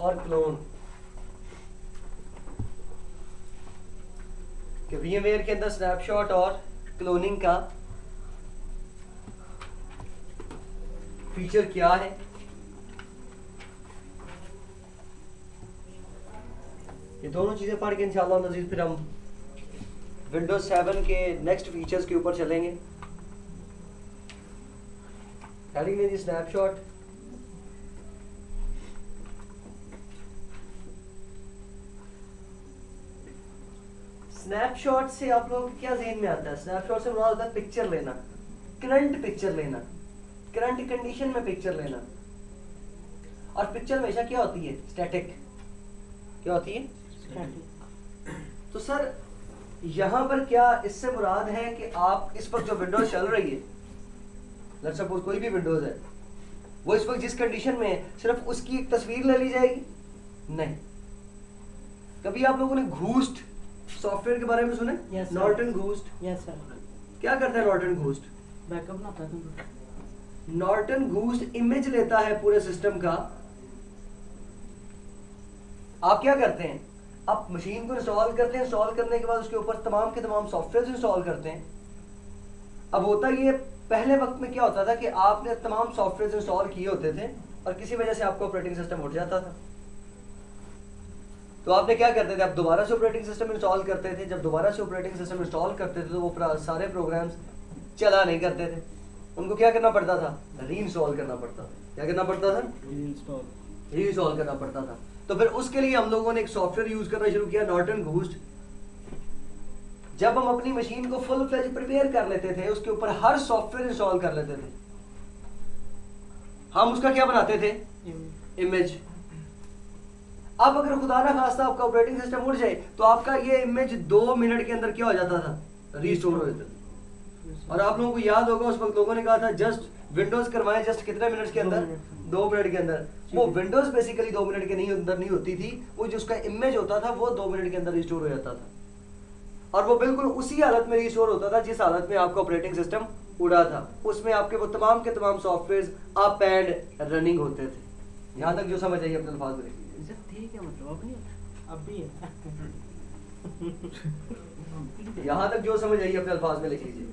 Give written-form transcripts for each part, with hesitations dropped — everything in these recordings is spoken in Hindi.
और क्लोन कि VMware के अंदर स्नैपशॉट और क्लोनिंग का फीचर क्या है, ये दोनों चीजें पढ़ के इंशाअल्लाह मजीद फिर हम विंडोज 7 के नेक्स्ट फीचर्स के ऊपर चलेंगे। हेडिंग है जी स्नैपशॉट। स्नैपशॉट से आप लोगों को क्या ज़हन में आता है? स्नैपशॉट से मुराद होता है पिक्चर लेना, करंट पिक्चर लेना, करंट कंडीशन में पिक्चर लेना। और पिक्चर हमेशा क्या होती है? स्टैटिक। क्या होती है? तो सर यहां पर क्या इससे मुराद है कि आप इस वक्त जो विंडोज चल रही है, लेट्स सपोज कोई भी विंडोज है, वो इस वक्त जिस कंडीशन में है सिर्फ उसकी एक तस्वीर ले ली जाएगी? नहीं। कभी आप लोगों ने घूस्ट सॉफ्टवेयर के बारे में सुने? Yes, Norton ghost. Yes sir. क्या करता है नॉर्टन घूस्ट? बैकअप ना होता है। नॉर्टन घूस्ट इमेज लेता है पूरे सिस्टम का। आप क्या करते हैं? आप मशीन को इंस्टॉल करते हैं, इंस्टॉल करने के बाद उसके ऊपर तमाम के तमाम सॉफ्टवेयर इंस्टॉल करते हैं। अब होता ये पहले वक्त में क्या होता था कि आपने तमाम सॉफ्टवेयर इंस्टॉल किए होते थे और किसी वजह से आपका ऑपरेटिंग सिस्टम उठ जाता था, तो आपने क्या करते थे? आप दोबारा से ऑपरेटिंग सिस्टम इंस्टॉल करते थे। जब दोबारा से ऑपरेटिंग सिस्टम इंस्टॉल करते थे तो वो सारे प्रोग्राम्स चला नहीं करते थे, उनको क्या करना पड़ता था? री इंस्टॉल करना पड़ता था। क्या करना पड़ता था? री इंस्टॉल करना पड़ता था। तो फिर उसके लिए हम लोगों ने एक सॉफ्टवेयर यूज करना शुरू किया, नॉर्टन घूस्ट। जब हम अपनी मशीन को फुल फ्लेज प्रिपेयर कर लेते थे, उसके ऊपर हर सॉफ्टवेयर इंस्टॉल कर लेते थे, हम उसका क्या बनाते थे? इमेज। अब अगर खुदा ना खास्ता आपका ऑपरेटिंग सिस्टम उड़ जाए तो आपका ये इमेज 2 मिनट के अंदर क्या हो जाता था? रीस्टोर हो जाता था। और आप लोगों को याद होगा उस वक्त लोगों ने कहा था जस्ट विंडोज करवाएं, जस्ट कितने मिनट के अंदर? 2 मिनट के अंदर। वो विंडोज बेसिकली 2 मिनट के अंदर नहीं होती थी, वो जो उसका इमेज होता था वो 2 मिनट के अंदर रिस्टोर हो जाता था। और वो बिल्कुल उसी हालत में रिस्टोर होता था जिस हालत में आपका ऑपरेटिंग सिस्टम उड़ा था। उसमें आपके वो तमाम के तमाम सॉफ्टवेयर अप एंड रनिंग होते थे। यहाँ तक जो समझ आइए अपने अल्फाज में लिखिए। ठीक है, मतलब अब नहीं, अब भी है। यहाँ तक जो समझ आइए अपने अल्फाज में लिख लीजिए।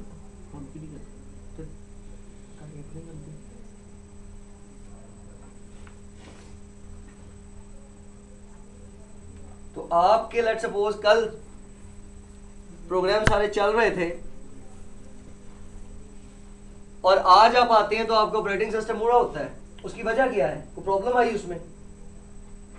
तो आपके लेट्स सपोज कल प्रोग्राम सारे चल रहे थे और आज आप आते हैं तो आपका ऑपरेटिंग सिस्टम उड़ा होता है। उसकी वजह क्या है? कोई प्रॉब्लम आई उसमें?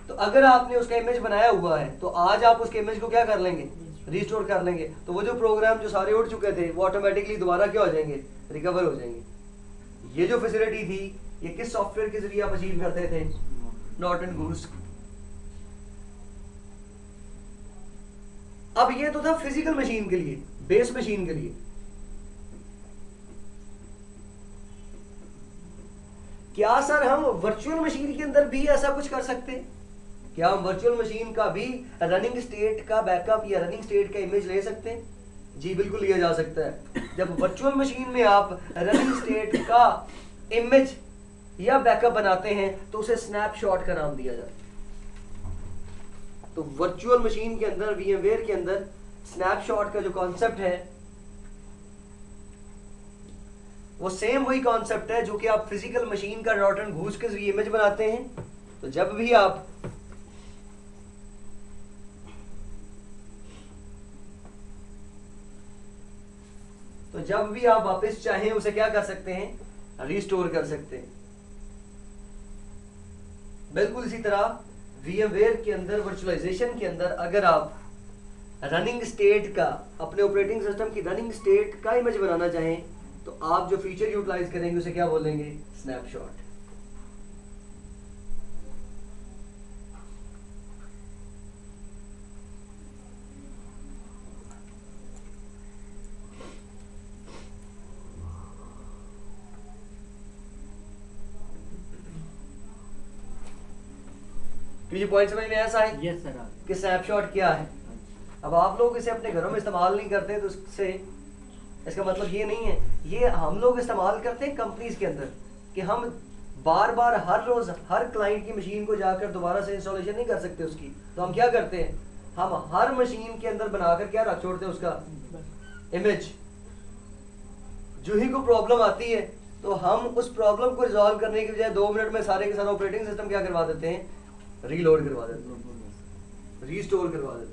तो अगर आपने उसका इमेज बनाया हुआ है तो आज आप उसके इमेज को क्या कर लेंगे? रिस्टोर कर लेंगे। तो वो जो प्रोग्राम जो सारे उड़ चुके थे वो ऑटोमेटिकली दोबारा क्या हो जाएंगे? रिकवर हो जाएंगे। ये जो फैसिलिटी थी ये किस सॉफ्टवेयर के जरिए आप अचीव करते थे? नॉर्टन घूस्ट। अब ये तो था फिजिकल मशीन के लिए, बेस मशीन के लिए। क्या सर हम वर्चुअल मशीन के अंदर भी ऐसा कुछ कर सकते हैं? क्या हम वर्चुअल मशीन का भी रनिंग स्टेट का बैकअप या रनिंग स्टेट का इमेज ले सकते हैं? जी बिल्कुल लिया जा सकता है। जब वर्चुअल मशीन में आप रनिंग स्टेट का इमेज या बैकअप बनाते हैं तो उसे स्नैपशॉट का नाम दिया जाता है। तो वर्चुअल मशीन के अंदर, VMware के अंदर स्नैपशॉट का जो कॉन्सेप्ट है वो सेम वही कॉन्सेप्ट है जो कि आप फिजिकल मशीन का नॉर्टन घूस के जरिए इमेज बनाते हैं। तो जब भी आप वापस चाहें उसे क्या कर सकते हैं? रिस्टोर कर सकते हैं। बिल्कुल इसी तरह VMware के अंदर वर्चुअलाइजेशन के अंदर अगर आप रनिंग स्टेट का, अपने ऑपरेटिंग सिस्टम की रनिंग स्टेट का इमेज बनाना चाहें तो आप जो फीचर यूटिलाइज करेंगे उसे क्या बोलेंगे? स्नैपशॉट। तो ये पॉइंट समझ में ऐसा है? Yes sir. कि स्नैपशॉट क्या है। अब आप लोग इसे अपने घरों में इस्तेमाल नहीं करते तो उससे इसका मतलब ये नहीं है। ये हम लोग इस्तेमाल करते हैं कंपनीज के अंदर कि हम बार बार हर रोज हर क्लाइंट की मशीन को जाकर दोबारा से इंस्टॉलेशन नहीं कर सकते उसकी, तो हम क्या करते हैं, हम हर मशीन के अंदर बनाकर क्या रख छोड़ते हैं उसका बस इमेज। जो ही को प्रॉब्लम आती है तो हम उस प्रॉब्लम को रिजॉल्व करने की बजाय 2 मिनट में सारे के सारे ऑपरेटिंग सिस्टम क्या करवा देते हैं, रीलोड करवा देते हैं, रीस्टोर करवा देते हैं।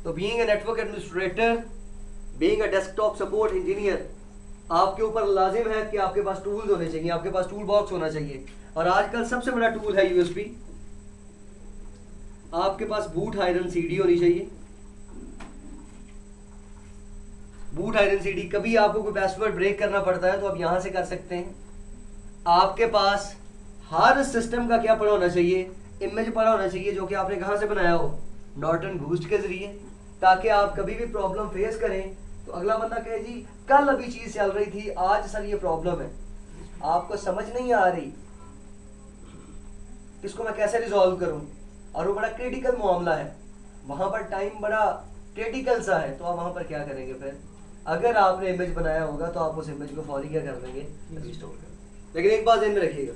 तो being a network administrator, being a desktop support engineer, आपके ऊपर लाजिम है कि आपके पास टूल्स होने चाहिए, आपके पास टूल बॉक्स होना चाहिए। और आजकल सबसे बड़ा टूल है यूएसबी। आपके पास बूट आयरन सीडी होनी चाहिए। बूट आयरन सीडी, कभी आपको कोई पासवर्ड ब्रेक करना पड़ता है तो आप यहां से कर सकते हैं। आपके पास हर सिस्टम का क्या पड़ा होना चाहिए, इमेज पड़ा होना चाहिए, जो कि आपने कहां से बनाया हो, नॉर्टन घूस्ट के जरिए, ताकि आप कभी भी प्रॉब्लम फेस करें तो अगला बंदा कहे जी कल अभी चीज चल रही थी, आज सर ये प्रॉब्लम है, आपको समझ नहीं आ रही, इसको मैं कैसे रिजॉल्व करूं, और वो बड़ा क्रिटिकल मामला है, वहां पर टाइम बड़ा क्रिटिकल सा है, तो आप वहां पर क्या करेंगे फिर। अगर आपने इमेज बनाया होगा तो आप उस इमेज को फौरी क्या कर देंगे, रिस्टोर कर देंगे। लेकिन एक बात ध्यान में रखिएगा,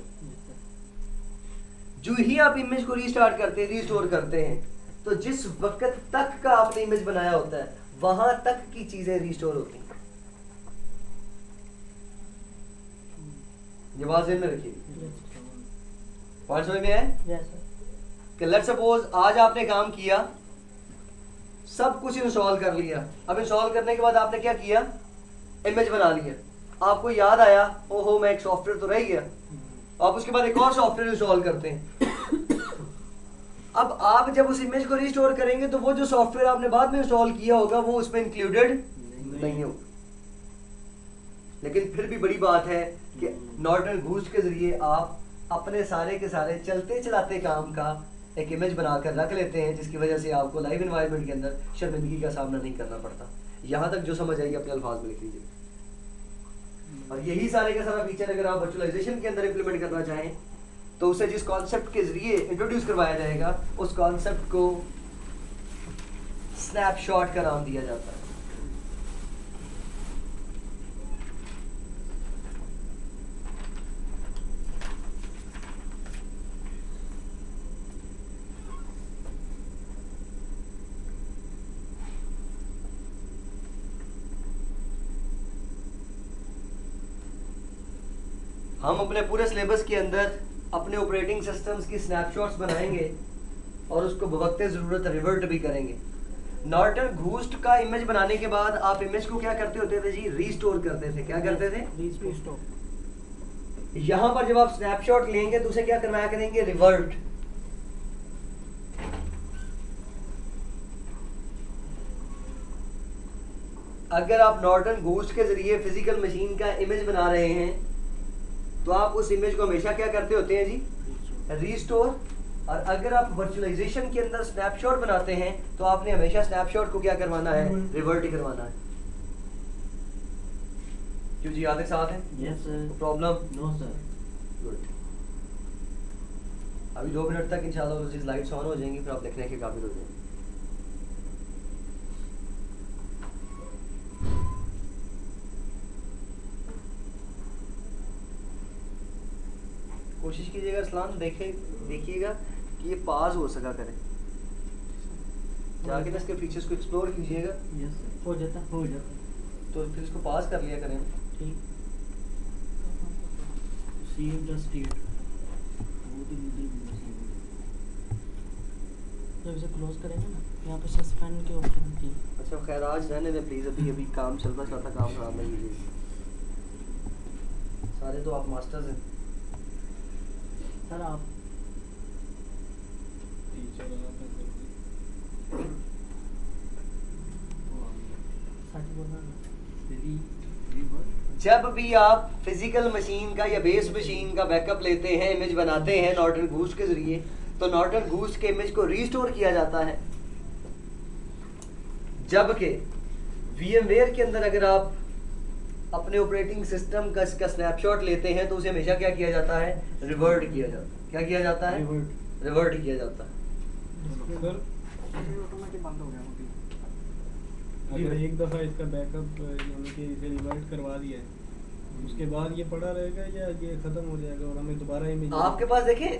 जो ही आप इमेज को रीस्टार्ट करते हैं, रीस्टोर करते हैं, तो जिस वक्त तक का आपने इमेज बनाया होता है वहां तक की चीजें रिस्टोर होती हैं। ये बात ध्यान में रखिए। पॉइंट समझ में है यस सर। कि लेट्स सपोज आज आपने काम किया, सब कुछ इंस्टॉल कर लिया, अब इंस्टॉल करने के बाद आपने क्या किया, इमेज बना लिया, आपको याद आया ओहो मैं एक सॉफ्टवेयर तो रह गया, आप उसके बाद एक और सॉफ्टवेयर इंस्टॉल करते हैं। अब आप जब उस इमेज को रिस्टोर करेंगे तो वो जो सॉफ्टवेयर आपने बाद में इंस्टॉल किया होगा वो उसमें इंक्लूडेड नहीं होगा। लेकिन फिर भी बड़ी बात है कि नॉर्टन घूस्ट के जरिए आप अपने सारे के सारे चलते चलाते काम का एक इमेज बनाकर रख लेते हैं, जिसकी वजह से आपको लाइव एनवायरनमेंट के अंदर शर्मिंदगी का सामना नहीं करना पड़ता। यहाँ तक जो समझ आएगी अपने अल्फाज में लिख लीजिए। और यही सारे का सारा फीचर अगर आप वर्चुअलाइजेशन के अंदर इंप्लीमेंट करना चाहें तो उसे जिस कॉन्सेप्ट के जरिए इंट्रोड्यूस करवाया जाएगा उस कॉन्सेप्ट को स्नैपशॉट का नाम दिया जाता है। हम अपने पूरे सिलेबस के अंदर अपने ऑपरेटिंग सिस्टम्स की स्नैपशॉट्स बनाएंगे और उसको बवक्ते ज़रूरत रिवर्ट भी करेंगे। नॉर्टन घूस्ट का इमेज बनाने के बाद आप इमेज को क्या करते होते थे जी, रीस्टोर करते थे। क्या करते थे, रीस्टोर। यहां पर जब आप स्नैपशॉट लेंगे तो उसे क्या करवाया करेंगे, रिवर्ट। अगर आप नॉर्टन घूस्ट के जरिए फिजिकल मशीन का इमेज बना रहे हैं तो आप उस इमेज को हमेशा क्या करते होते हैं जी, रीस्टोर। और अगर आप वर्चुअलाइजेशन के अंदर स्नैपशॉट बनाते हैं तो आपने हमेशा स्नैपशॉट को क्या करवाना है, रिवर्ट ही करवाना है। क्यों जी, याद साथ है? Yes sir. Problem? No sir. Good. अभी 2 मिनट तक इंशाल्लाह वो चीज लाइट्स ऑन हो जाएंगी, फिर आप देखने के काबिल हो जाएंगे। कोशिश कीजिएगा इस्लाम देखिएगा कि ये पास हो सका करे, जाके ना इसके फीचर्स को एक्सप्लोर कीजिएगा। Yes sir. हो जाता तो फिर इसको पास कर लिया करें। ठीक। Save the state. जब इसे क्लोज करेंगे ना, यहाँ पे सस्पेंड के ऑप्शन होती है। अच्छा खैर आज रहने दें प्लीज, अभी काम चलता चलता काम खराब नहीं कीजिए। सारे तो आप मास्टर्स हैं। सर आप सच बोलना ना। जब भी आप फिजिकल मशीन का या बेस मशीन का बैकअप लेते हैं, इमेज बनाते हैं नॉर्टन घूस्ट के जरिए, तो नॉर्टन घूस्ट के इमेज को रीस्टोर किया जाता है। जबकि VMware के अंदर अगर आप अपने ऑपरेटिंग सिस्टम का इसका स्नैपशॉट लेते हैं तो उसे हमेशा क्या किया जाता है, रिवर्ट किया जाता है। क्या किया जाता है, रिवर्ट किया जाता है। ऑटोमेटिक बंद हो गया। अगर एक दफ़ा इसका बैकअप यानी कि इसे रिवाइट करवा दिया है, उसके बाद ये पड़ा रहेगा या ये ख़त्म हो जाएगा और हमें दोबारा इमेज आपके पास देखें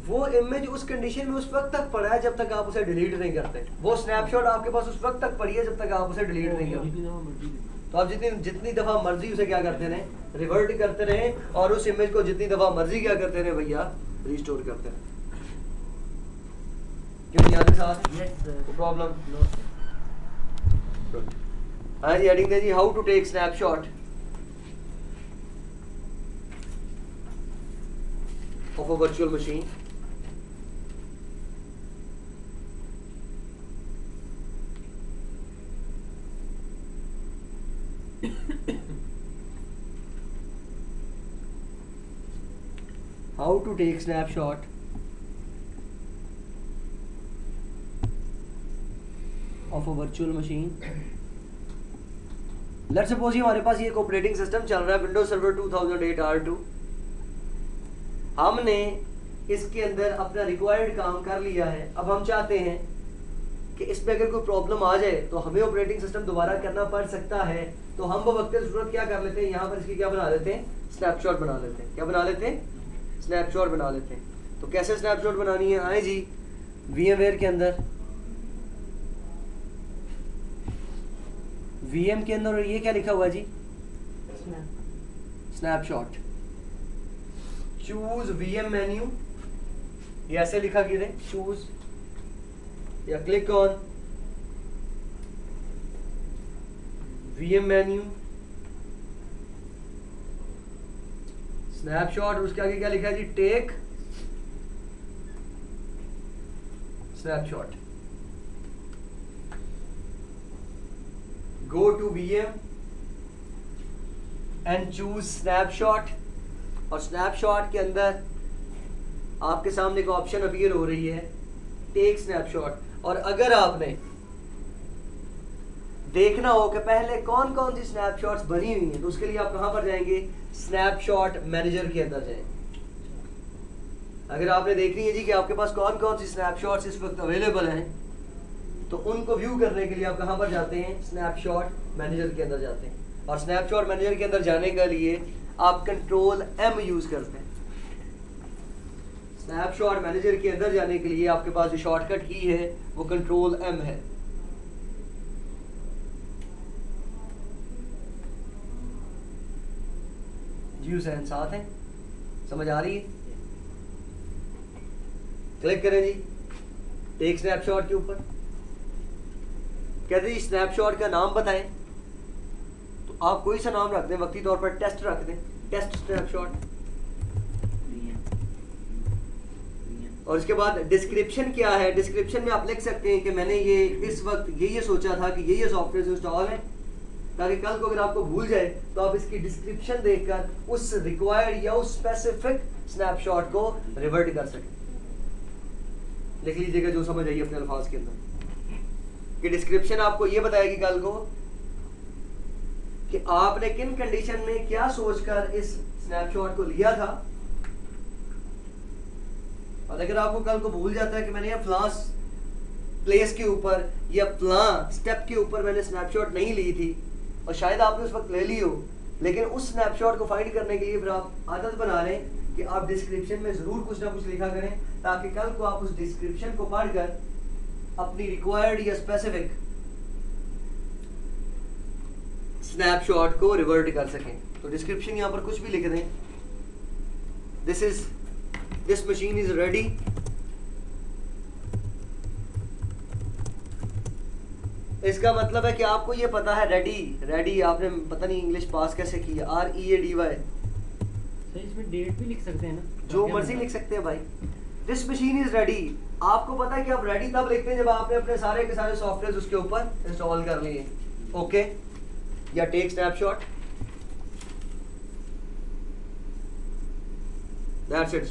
वो इमेज उस कंडीशन में उस वक्त तक पड़ा है जब तक आप उसे डिलीट नहीं करते। वो स्नैपशॉट आपके पास उस वक्त तक पड़ी है जब तक आप उसे डिलीट नहीं करते। जितनी दफा मर्जी दे। तो आप जितनी जितनी दफा मर्जी उसे क्या करते रहे, रिवर्ट करते रहे, और उस इमेज को जितनी दफा मर्जी क्या करते रहे भैया, रिस्टोर करते रहे। क्यों यहाँ के साथ Yes, sir. Problem? No, sir. हाँ जी, हेडिंग दे जी, how to take snapshot of a virtual machine. How to take snapshot of a virtual machine। Let's suppose ये हमारे पास ये एक ऑपरेटिंग सिस्टम चल रहा है विंडोज सर्वर 2008 R2। हमने इसके अंदर अपना रिक्वायर्ड काम कर लिया है। अब हम चाहते हैं कि इसमें अगर कोई प्रॉब्लम आ जाए तो हमें ऑपरेटिंग सिस्टम दोबारा करना पड़ सकता है। तो हम वक्त जरूरत क्या कर लेते हैं, यहाँ पर इसकी क्या बना लेते हैं, स्नैपशॉट बना लेते हैं। क्या बना लेते हैं, स्नैपशॉट बना लेते हैं। तो कैसे स्नैपशॉट बनानी है, आए जी VMware के अंदर, VM के अंदर, और ये क्या लिखा हुआ है जी, स्नैपशॉट। चूज VM मेन्यू, ये ऐसे लिखा गिरे, चूज या click on VM menu, snapshot, उसके आगे क्या लिखा है जी, take snapshot. Go to VM and choose snapshot, और स्नैपशॉट के अंदर आपके सामने एक ऑप्शन अपीयर हो रही है, टेक स्नैपशॉट। और अगर आपने देखना हो कि पहले कौन कौन सी स्नैपशॉट्स बनी हुई हैं, तो उसके लिए आप कहां पर जाएंगे, स्नैपशॉट मैनेजर के अंदर जाएंगे। अगर आपने देखनी है जी कि आपके पास कौन कौन सी स्नैपशॉट्स इस वक्त अवेलेबल हैं, तो उनको व्यू करने के लिए आप कहां पर जाते हैं, स्नैपशॉट मैनेजर के अंदर जाते हैं। और स्नैपशॉट मैनेजर के अंदर जाने के लिए आप कंट्रोल M यूज करते हैं। स्नैपशॉट मैनेजर के अंदर जाने के लिए आपके पास जो शॉर्टकट की है वो कंट्रोल M है। जी हुसैन साथ हैं, समझ आ रही है? क्लिक करें जी टेक स्नैपशॉट के ऊपर। कहते जी स्नैपशॉट का नाम बताएं, तो आप कोई सा नाम रख दें, वक्ती तौर पर टेस्ट रख दें, टेस्ट स्नैपशॉट। और इसके बाद डिस्क्रिप्शन क्या है, डिस्क्रिप्शन में आप लिख सकते हैं कि मैंने ये इस वक्त ये सोचा था कि ये सॉफ्टवेयर इंस्टॉल है, ताकि कल को अगर आपको भूल जाए तो आप इसकी डिस्क्रिप्शन देखकर उस रिक्वायर्ड या उस स्पेसिफिक स्नैपशॉट को रिवर्ट कर सकें। लिख लीजिएगा जो समझ आइए अपने अल्फाज के अंदर, कि डिस्क्रिप्शन आपको ये बताएगी कल को कि आपने किन कंडीशन में क्या सोचकर इस स्नैपशॉट को लिया था। और अगर आपको कल को भूल जाता है कि मैंने ये फ्लां प्लेस के ऊपर या फ्लां स्टेप के ऊपर मैंने स्नैपशॉट नहीं ली थी, और शायद आपने उस वक्त ले ली हो, लेकिन उस स्नैपशॉट को फाइंड करने के लिए फिर आप आदत बना लें कि आप डिस्क्रिप्शन में जरूर कुछ ना कुछ लिखा करें, ताकि कल को आप उस डिस्क्रिप्शन को पढ़कर अपनी रिक्वायर्ड या स्पेसिफिक स्नैपशॉट को रिवर्ट कर सकें। तो डिस्क्रिप्शन यहाँ पर कुछ भी लिख दें, दिस मशीन इज रेडी, इसका मतलब है कि आपको ये पता है रेडी आपने पता नहीं इंग्लिश पास कैसे किया, READY, सर इसमें डेट भी लिख सकते हैं ना, जो मर्जी लिख सकते हैं भाई। दिस मशीन इज रेडी, आपको पता है कि आप रेडी तब लिखते हैं जब आपने अपने सारे के सारे सॉफ्टवेयर उसके ऊपर इंस्टॉल कर लिए, ओके। या टेक स्नैपशॉट, दैट्स इट।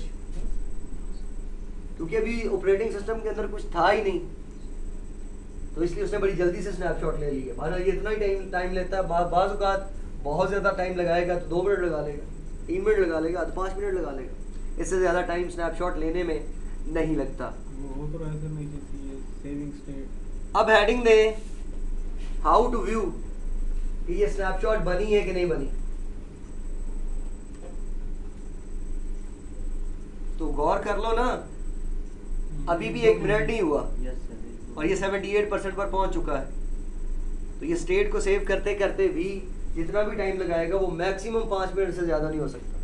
क्योंकि अभी ऑपरेटिंग सिस्टम के अंदर कुछ था ही नहीं, तो इसलिए उसने बड़ी जल्दी से स्नैपशॉट ले लिया। माना ये इतना ही टाइम लेता है, बाज़ औक़ात बहुत ज़्यादा टाइम लगाएगा तो 2 मिनट लगा लेगा, 3 मिनट लगा लेगा, 5 मिनट लगा लेगा, इससे ज़्यादा टाइम स्नैपशॉट लेने में नहीं लगता। वो तो ऐसा नहीं देती है सेविंग स्टेट। अब हेडिंग दें हाउ टू व्यू कि ये स्नैपशॉट बनी है कि नहीं बनी। तो गौर कर लो ना, अभी भी 1 मिनट नहीं हुआ और ये 78% पर पहुंच चुका है। तो ये स्टेट को सेव करते करते भी जितना भी टाइम लगाएगा वो मैक्सिमम 5 मिनट से ज्यादा नहीं हो सकता।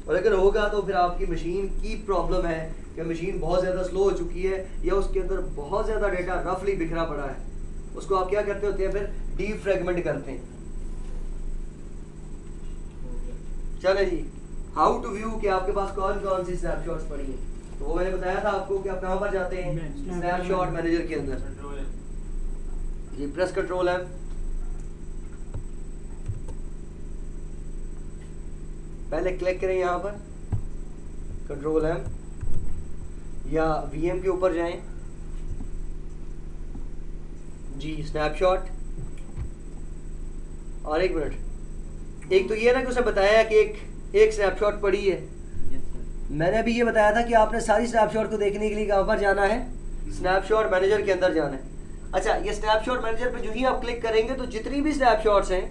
और अगर होगा तो फिर आपकी मशीन की प्रॉब्लम है कि मशीन बहुत ज़्यादा स्लो हो चुकी है या उसके अंदर बहुत ज़्यादा डेटा रफली बिखरा पड़ा है। उसको आप क्या करते होते हैं, फिर डीफ्रैगमेंट करते हैं। चले जी, हाउ टू व्यू कि आपके पास कौन कौन सी स्नैपशॉट्स पड़ी हैं। तो वो मैंने बताया था आपको कि आप कहाँ पर जाते हैं, स्नैपशॉट मैनेजर के अंदर। ये प्रेस कंट्रोल है, पहले क्लिक करें यहाँ पर कंट्रोल एम, या वीएम के ऊपर जाएं जी, स्नैपशॉट। और 1 मिनट, एक तो ये ना कि उसे बताया कि एक स्नैपशॉट पड़ी है। मैंने अभी ये बताया था कि आपने सारी स्नैपशॉट को देखने के लिए कहाँ पर जाना है, स्नैपशॉट मैनेजर के अंदर जाना है। अच्छा, ये स्नैपशॉट मैनेजर पे जो ही आप क्लिक करेंगे तो जितनी भी स्नैपशॉट्स हैं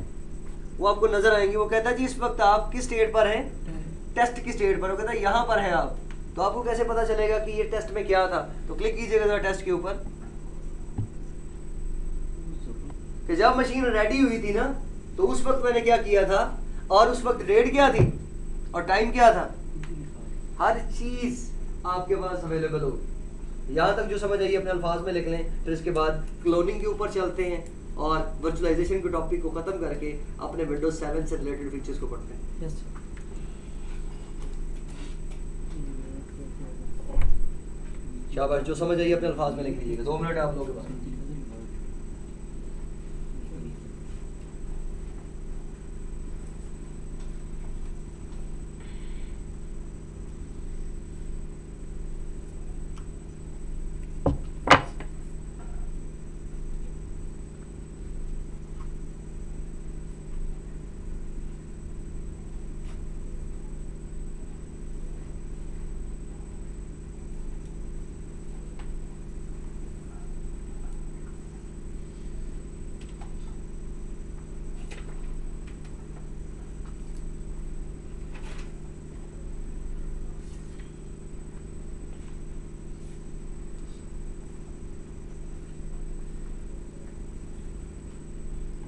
वो आपको नजर आएंगी। वो कहता है जी इस वक्त आप किस स्टेट पर हैं, टेस्ट की स्टेट पर। वो कहता है यहाँ पर हैं आप। तो आपको कैसे पता चलेगा कि ये टेस्ट में क्या था। तो क्लिक कीजिएगा जरा टेस्ट के ऊपर कि जब मशीन रेडी हुई थी ना तो उस वक्त मैंने क्या किया था और उस वक्त डेट क्या थी और टाइम क्या था, हर चीज आपके पास अवेलेबल हो। यहाँ तक जो समझ आइए अपने अल्फाज में लिख लें। फिर इसके बाद क्लोनिंग के ऊपर चलते हैं और वर्चुअलाइजेशन के टॉपिक को खत्म करके अपने विंडोज 7 से रिलेटेड फीचर्स को पढ़ते हैं। यस शाबाश, जो समझ आइए अपने अल्फाज में लिख लीजिएगा। 2 मिनट आप लोगों के पास।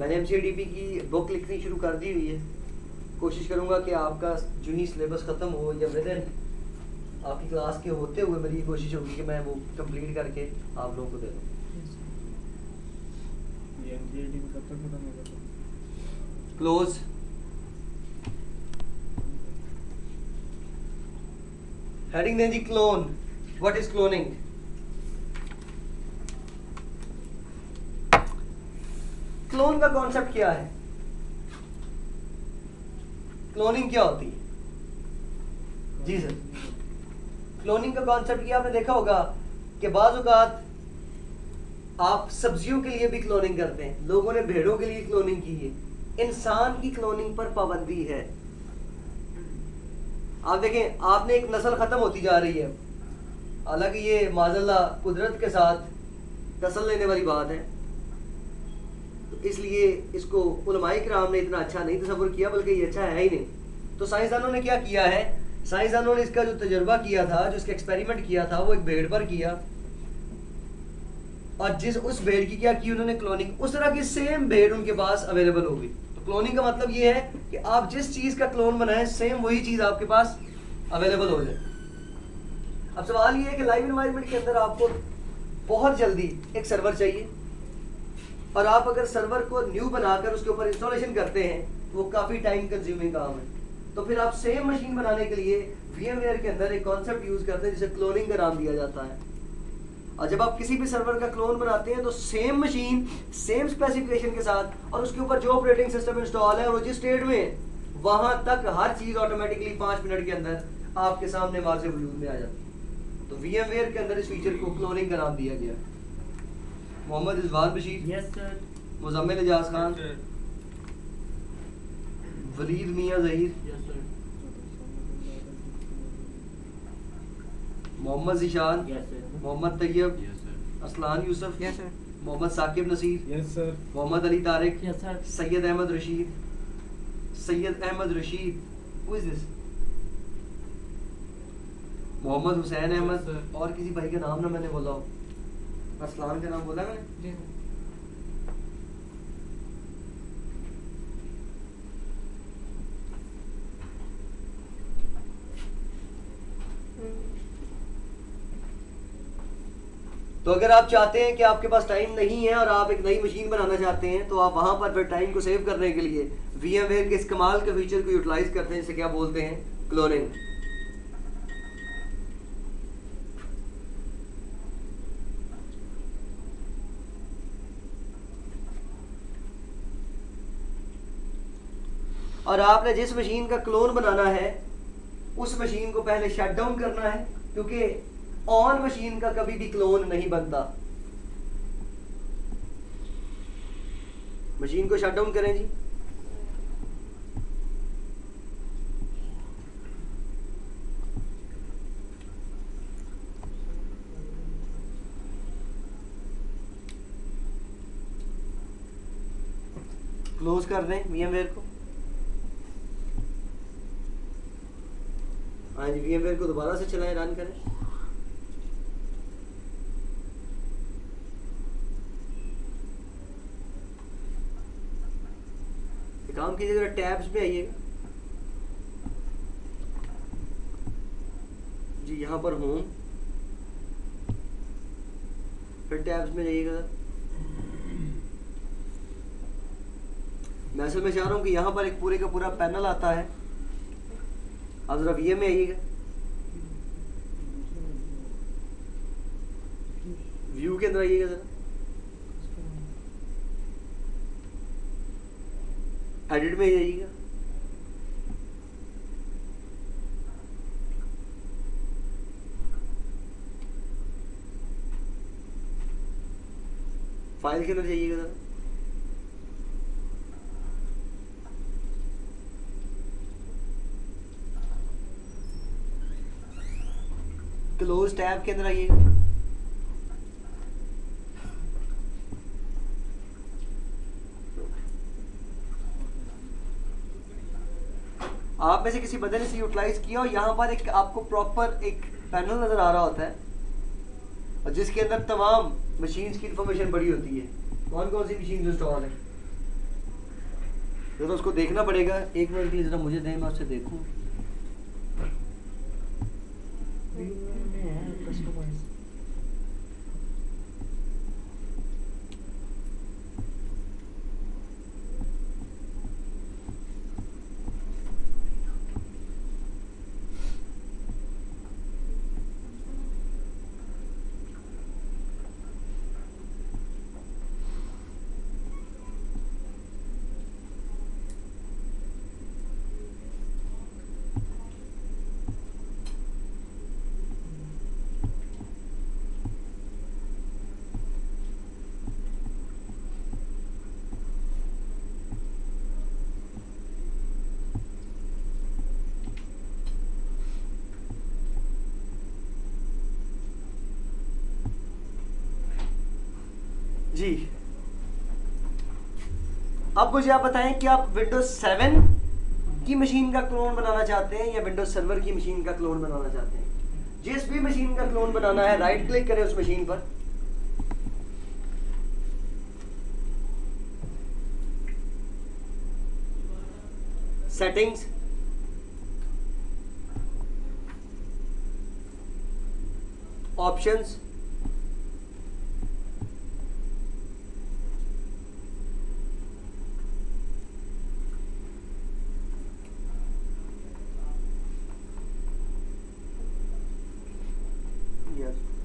मैंने MCDP की बुक लिखनी शुरू कर दी हुई है। कोशिश करूंगा कि आपका जो ही सिलेबस ख़त्म हो या विद इन आपकी क्लास के होते हुए मेरी कोशिश होगी कि मैं वो कंप्लीट करके आप लोगों को दे दूँ। ये MCDP कब तक खत्म होगा? क्लोज। हेडिंग दें जी, clone. What is cloning? Clone का कॉन्सेप्ट क्या है, क्लोनिंग क्या होती है? जी सर, क्लोनिंग का कॉन्सेप्ट ये आपने देखा होगा कि बाज़ औक़ात आप सब्जियों के लिए भी क्लोनिंग करते हैं। लोगों ने भेड़ों के लिए क्लोनिंग की है। इंसान की क्लोनिंग पर पाबंदी है। आप देखें, आपने एक नस्ल खत्म होती जा रही है। हालांकि ये माज़अल्लाह कुदरत के साथ तसल लेने वाली बात है, तो इसलिए इसको उलमाए किराम ने इतना अच्छा नहीं तस्वुर किया, बल्कि ये अच्छा है ही नहीं। तो साइंसदानों ने क्या किया है, साइंसदानों ने इसका जो तजुर्बा किया था, जो इसका एक्सपेरिमेंट किया था, वो एक भेड़ पर किया। और जिस उस भेड़ की क्या की उन्होंने क्लोनिंग, उस तरह की सेम भेड़ उनके पास अवेलेबल होगी। तो क्लोनिंग का मतलब ये है कि आप जिस चीज़ का क्लोन बनाएं सेम वही चीज़ आपके पास अवेलेबल हो जाए। अब सवाल ये है कि लाइव इन्वायरमेंट के अंदर आपको बहुत जल्दी एक सर्वर चाहिए, और आप अगर सर्वर को न्यू बनाकर उसके ऊपर इंस्टॉलेशन करते हैं तो वो काफ़ी टाइम कंज्यूमिंग काम है। तो फिर आप सेम मशीन बनाने के लिए VMware के अंदर एक कॉन्सेप्ट यूज़ करते हैं जिसे क्लोनिंग का नाम दिया जाता है। और जब आप किसी भी सर्वर का क्लोन बनाते हैं तो सेम मशीन सेम स्पेसिफिकेशन के साथ और उसके ऊपर जो ऑपरेटिंग सिस्टम इंस्टॉल है और जिस स्टेट में है वहाँ तक हर चीज़ ऑटोमेटिकली 5 मिनट के अंदर आपके सामने मार्ज वजूद में आ जाती है। तो VMware के अंदर इस फीचर को क्लोनिंग का नाम दिया गया। Mohammad Ijwal Bashir, yes sir, Muzammil Ejaz Khan, Waleed Miyan Zaheer, yes sir, Yes, Mohammad Zeeshan, yes sir, Mohammad Tayyab, Yes, sir. Aslan Yusuf, yes sir, Mohammad Saqib Naseer, yes sir. Mohammad Ali Tariq, yes sir. Syed Ahmed Rashid, Syed Ahmed Rashid, who is this? Mohammad Hussain Yes, Ahmed, sir. और किसी भाई का नाम ना मैंने बोला हो, अरसलान का नाम बोला मैंने? जी सर। तो अगर आप चाहते हैं कि आपके पास टाइम नहीं है और आप एक नई मशीन बनाना चाहते हैं, तो आप वहां पर फिर टाइम को सेव करने के लिए VMware के इस कमाल के फीचर को यूटिलाइज करते हैं, जिसे क्या बोलते हैं, क्लोनिंग। और आपने जिस मशीन का क्लोन बनाना है उस मशीन को पहले शट डाउन करना है, क्योंकि ऑन मशीन का कभी भी क्लोन नहीं बनता। मशीन को शट डाउन करें जी। क्लोज कर दें VMware को। हाँ जी, VMware को दोबारा से चलाएं, रन करें। काम कीजिए, जरा टैब्स में आइएगा जी, यहाँ पर होम, फिर टैब्स में जाइएगा। मैं असल में चाह रहा हूँ कि यहाँ पर एक पूरे का पूरा पैनल आता है। आप जरा VM में आइएगा, व्यू के अंदर आइएगा जरा, एडिट में जाइएगा, फाइल के अंदर जाइएगा जरा, क्लोज टैब के अंदर आइएगा, आप में से किसी बंदे ने इसे यूटिलाइज किया और यहाँ पर एक आपको प्रॉपर एक पैनल नजर आ रहा होता है और जिसके अंदर तमाम मशीन्स की इंफॉर्मेशन पड़ी होती है, कौन कौन सी मशीन इंस्टॉल है, जरा उसको देखना पड़ेगा। एक मिनट के लिए जरा मुझे दें, मैं उससे देखूं। कस्टमाइज। जी, अब मुझे आप बताएं कि आप विंडोज 7 की मशीन का क्लोन बनाना चाहते हैं या विंडोज सर्वर की मशीन का क्लोन बनाना चाहते हैं। जिस भी मशीन का क्लोन बनाना है, राइट क्लिक करें उस मशीन पर, सेटिंग्स, ऑप्शंस,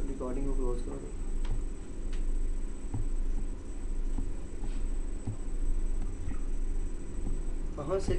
रिकॉर्डिंग को क्लोज करो। कहाँ से